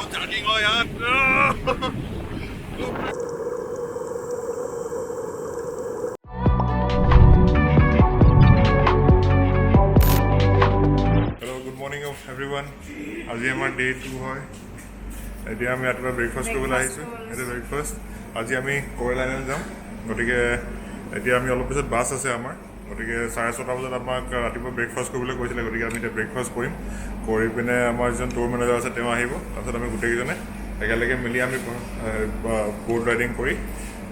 charging ho yaar. Hello, good morning of everyone. আজি আমাৰ day 2 হয় এতিয়া আমি ৰাতিপুৱা ব্ৰেকফাষ্ট কৰিবলৈ আহিছোঁ এটা ব্ৰেকফাষ্ট আজি আমি কয়েল আইলেণ্ড যাম গতিকে এতিয়া আমি অলপ পিছত বাছ আছে আমাৰ গতিকে 6:30 বজাত আমাক ৰাতিপুৱা ব্ৰেকফাষ্ট কৰিবলৈ কৈছিলে গতিকে আমি এতিয়া ব্ৰেকফাষ্ট কৰিম কৰি পিনে আমাৰ যিজন টুৰ মেনেজাৰ আছে তেওঁ আহিব তাৰপিছত আমি গোটেইকেইজনে একেলগে মিলি আমি বোট ৰাইডিং কৰি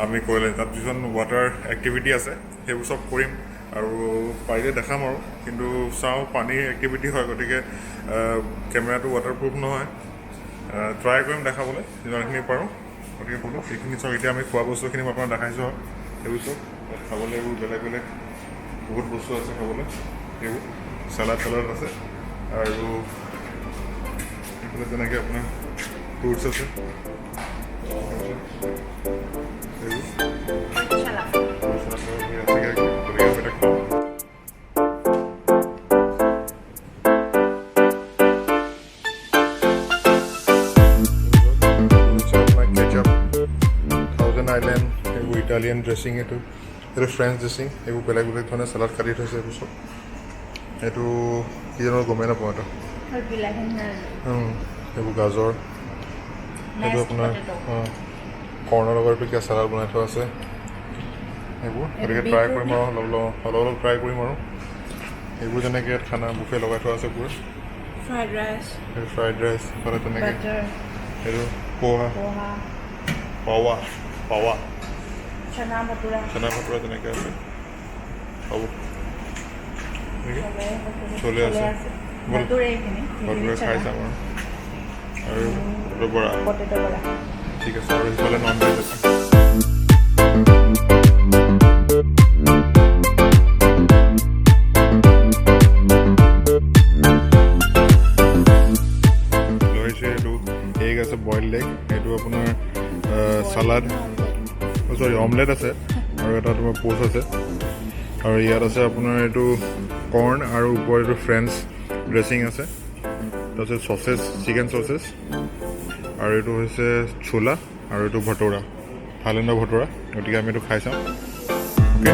আমি কয়েল তাত যিজন ৱাটাৰ এক্টিভিটি আছে সেইবোৰ চব কৰিম আৰু পাৰিলে দেখাম আৰু কিন্তু চাওঁ পানীৰ এক্টিভিটি হয় গতিকে কেমেৰাটো ৱাটাৰপ্ৰুফ নহয় ট্ৰাই কৰিম দেখাবলৈ যিমানখিনি পাৰোঁ গতিকে বোলো সেইখিনি চাওক এতিয়া আমি খোৱা বস্তুখিনি মই আপোনাক দেখাইছোঁ আৰু সেইবোৰ চব খাবলৈ এইবোৰ বেলেগ বেলেগ বহুত বস্তু আছে খাবলৈ সেইবোৰ চালাড আছে আৰু এইফালে যেনেকৈ আপোনাৰ ফ্ৰুটছ আছে আইলেণ্ড এইবোৰ ইটালিয়ান ড্ৰেছিং এইটো ফ্ৰেঞ্চ ড্ৰেছিং এইবোৰ বেলেগ বেলেগ ধৰণে চালাড কাটি থৈছে এইবোৰ চব এইটো কি জানো গমেই নাপাওঁ এটা এইবোৰ গাজৰ এইটো আপোনাৰ কৰ্ণৰ লগত কিবা চালাড বনাই থোৱা আছে এইবোৰ গতিকে ট্ৰাই কৰিম আৰু অলপ অলপ ট্ৰাই কৰিম আৰু এইবোৰ যেনেকৈ ইয়াত খানা বুফে লগাই থোৱা আছে পুৰা ফ্ৰাইড ৰাইচ ইফালে তেনেকৈ এইটো পাৱা চানা ভটুৰা তেনেকৈ আছে হ'ব চলি আছে ভটুৰে খাই চাম আৰু বৰা ঠিক আছে আৰু সিফালে নন ভেজ আছে লৈছে এইটো এগ আছে বইল এগ এইটো আপোনাৰ চালাড চৰি অমলেট আছে আৰু এটা তোমাৰ পোচ আছে আৰু ইয়াত আছে আপোনাৰ এইটো কৰ্ণ আৰু ওপৰত এইটো ফ্ৰেঞ্চ ড্ৰেছিং আছে তাৰপিছত চচেছ চিকেন চচেছ আৰু এইটো হৈছে ছোলা আৰু এইটো ভটৌৰা থাইলেণ্ডৰ ভটৌৰা গতিকে আমি এইটো খাই চাওঁ অ'কে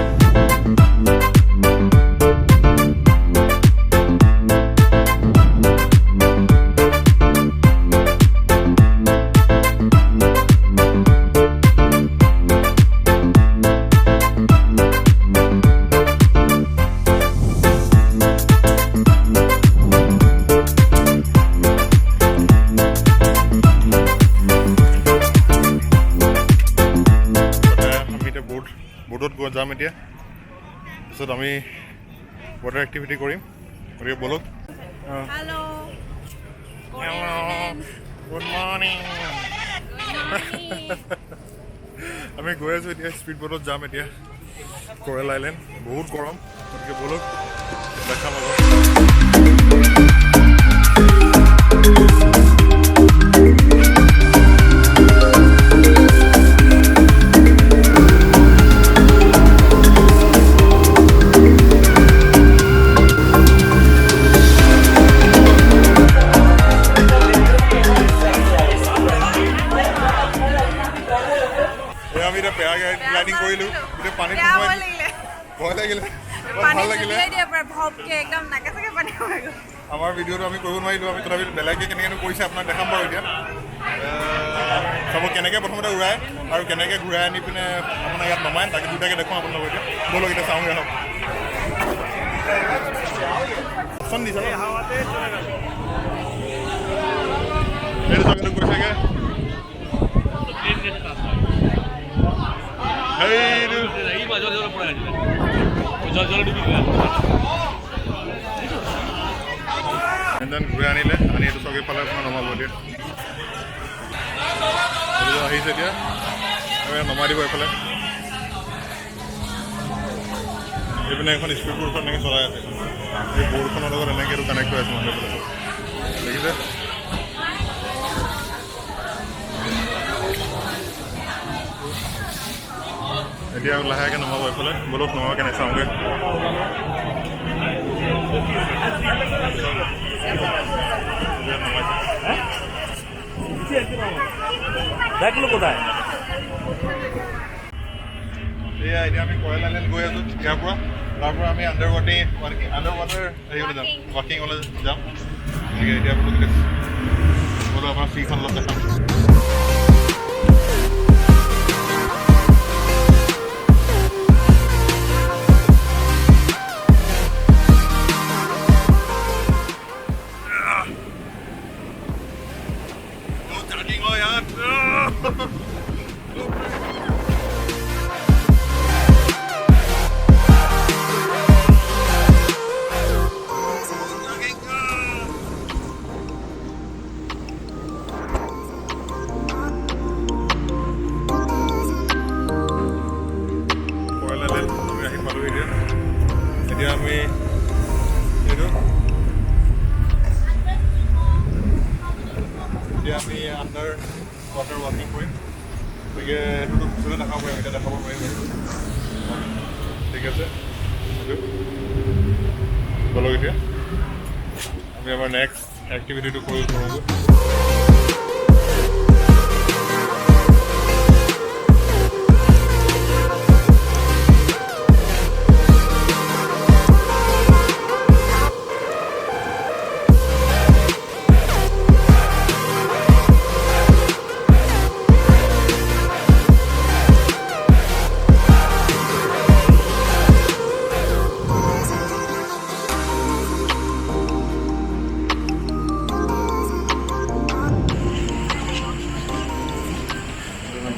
বোটত যাম এতিয়া তাৰপিছত আমি ৱাটাৰ এক্টিভিটি কৰিম গতিকে বলক গুড মৰ্ণিং আমি গৈ আছোঁ এতিয়া স্পীড বোটত যাম এতিয়া কয়েল আইলেণ্ড বহুত গৰম গতিকে বলক দেখাম আকৌ গ্লাইডিং কৰিলোঁ গোটেই পানীত ভয় লাগিলে ভাল লাগিলে আমাৰ ভিডিঅ'টো আমি কৰিব নোৱাৰিলোঁ আমি তথাপিও বেলেগে কেনেকৈ কৰিছে আপোনাক দেখাম বাৰু এতিয়া চাব কেনেকৈ প্ৰথমতে উৰাই আৰু কেনেকৈ ঘূৰাই আনি পিনে আপোনাৰ ইয়াত নমাই তাকে দুটাকৈ দেখুৱাম আপোনালোকক এতিয়া ব'লক এতিয়া চাওঁগৈ আহক অপশ্যন দিছে এইটো চাগে কৈছেগৈ ঘূৰাই আনিলে আনি এইটো চকী পালে আপোনাৰ নমাব এতিয়া আহিছে এতিয়া নমাই দিব এইফালে এইপিনে এখন স্পীড বোটখন এনেকৈ চলাই আছে এই বোটখনৰ লগত এনেকৈ এইটো কানেক্ট হৈ আছে মানুহ দেখিছে এতিয়া লাহেকৈ নমাব এইফালে বলক নমাব কেনে চাওঁগৈ দেখলো কোথায় এয়া এতিয়া আমি কয়েল আইলেণ্ড গৈ আছোঁ ইয়াৰ পৰা তাৰ পৰা আমি আণ্ডাৰ ৱাটাৰ হেৰিলৈ যাম ৱাকিঙলৈ যাম গতিকে এতিয়া বোলো আপোনাৰ ফ্ৰীখন অলপ দেখাম এতিয়া আমি এইটো এতিয়া আমি আণ্ডাৰ ৱাটাৰ ৱাকিং কৰিম গতিকে এইটোতো পিছলৈ দেখাব পাৰিম এতিয়া দেখাব পাৰিম ঠিক আছে বলক এতিয়া আমি আমাৰ নেক্সট এক্টিভিটিটো কৰোঁগৈ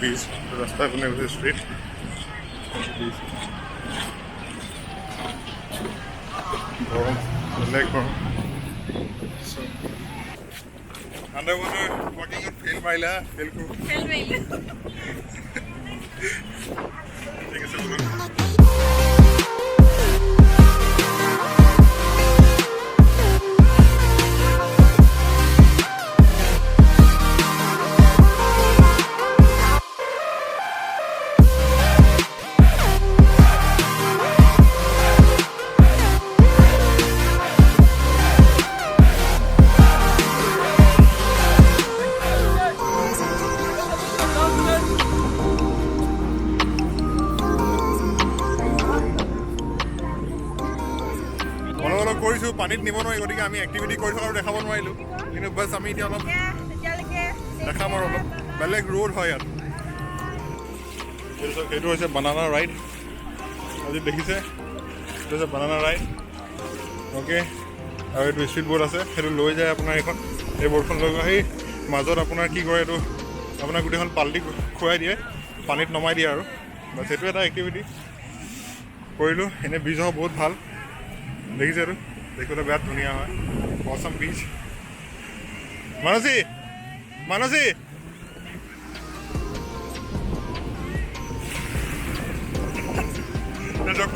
beach, rasta kune hoise street. Gong, leg gong. So, underwater walking on fail maila, fail ko. Fail maila. Take a second. কৰিছোঁ পানীত নিব নোৱাৰি গতিকে আমি এক্টিভিটি কৰি থকা আৰু দেখাব নোৱাৰিলোঁ কিন্তু বাছ আমি এতিয়া অলপ দেখাম আৰু অলপ বেলেগ ৰোড হয় ইয়াত সেইটো হৈছে বানানা ৰাইড আজি দেখিছে এইটো হৈছে বানানা ৰাইড অ'কে আৰু এইটো স্পীড বোট আছে সেইটো লৈ যায় আপোনাৰ এইখন এই বোটখন লৈ গৈ সেই মাজত আপোনাৰ কি কৰে এইটো আপোনাৰ গোটেইখন পাল্টি খুৱাই দিয়ে পানীত নমাই দিয়ে আৰু বাছ সেইটো এটা এক্টিভিটি কৰিলোঁ এনেই বীজ হওক বহুত ভাল দেখিছে এইটো দেখিবলৈ বিৰাট ধুনীয়া হয় অসম বীজ মানসী মানসী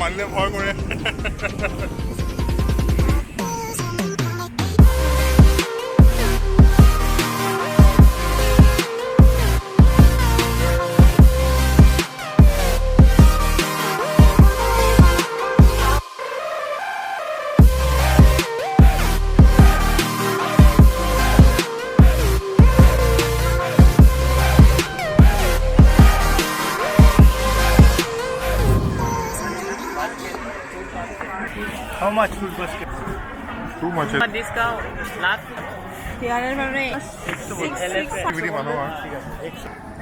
পানীলে ভয় কৰে How much food basket? Too much. Discount. Last. Activity mano ah.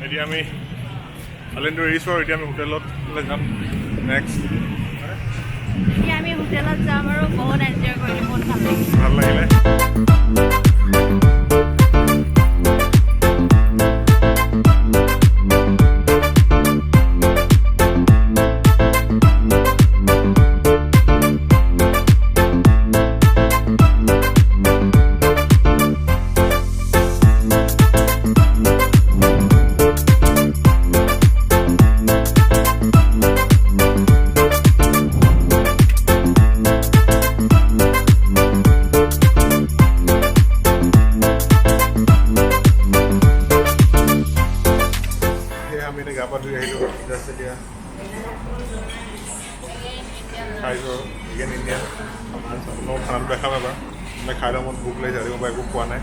এতিয়া আমি আইলেণ্ডটো এৰিছোঁ আৰু এতিয়া আমি হোটেললৈ যাম নেক্সট এতিয়া আমি হোটেলত যাম আৰু বহুত এনজয় কৰিলোঁ বহুত ভাল লাগিলে খাই লওঁ মোৰ ভোক লাগিছে ৰাতিপুৱাৰ পৰা একো খোৱা নাই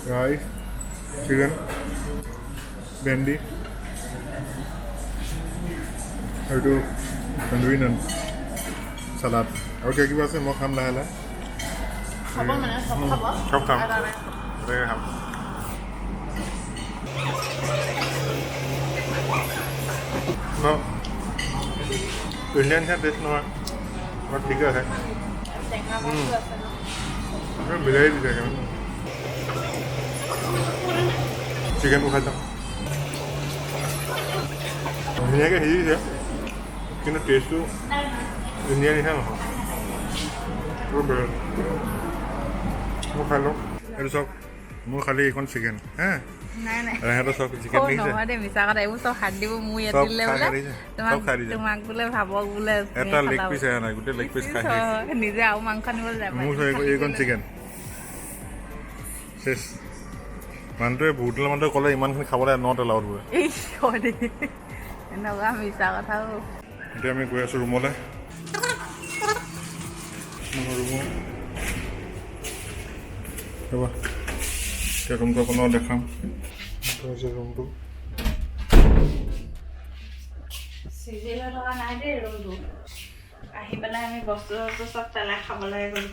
ৰাইচ চিকেন ভেন্দি আৰু এইটো তন্দুৰী নান চালাড আৰু কিবা আছে মই খাম লাহে লাহে চব খাম তেনেকৈ খাম ইণ্ডিয়ান নিচিনা টেষ্ট নহয় অলপ ঠিকে আছে বিলাহী দিছে চিকেনটো খাই যাম ধুনীয়াকৈ সিজিছে কিন্তু টেষ্টটো ইণ্ডিয়ান নিচিনা নহয় মই খাই লওঁ এইটো চাওক মোৰ খালি এইখন চিকেন হা নাই নাই সিহঁতৰ চব চিকেন দেখিছে নহয় দেই মিছা কথা এইবোৰ চব হাত দিব মোৰ ইয়াত দিলে বোলে তোমাক বোলে ভাবক বোলে এটা লেগ পিচ আহে নাই গোটেই লেগ পিচ খাই নিজে আৰু মাংস নিবলৈ যায় মোৰ এইখন চিকেন চেচ মানুহটোৱে বহুতলা মানুহটোৱে ক'লে ইমানখিনি খাবলৈ নট এলাউড বোলে এনেকুৱা মিছা কথা এতিয়া আমি গৈ আছোঁ ৰুমলৈ ৰ'বা এতিয়া ৰুমটো আপোনাৰ দেখাম ৰুমটো চিজিলৈ থকা নাই দেই ৰুমটো আহি পেলাই আমি বস্তু চব পেলাই খাবলৈ গ'লোঁ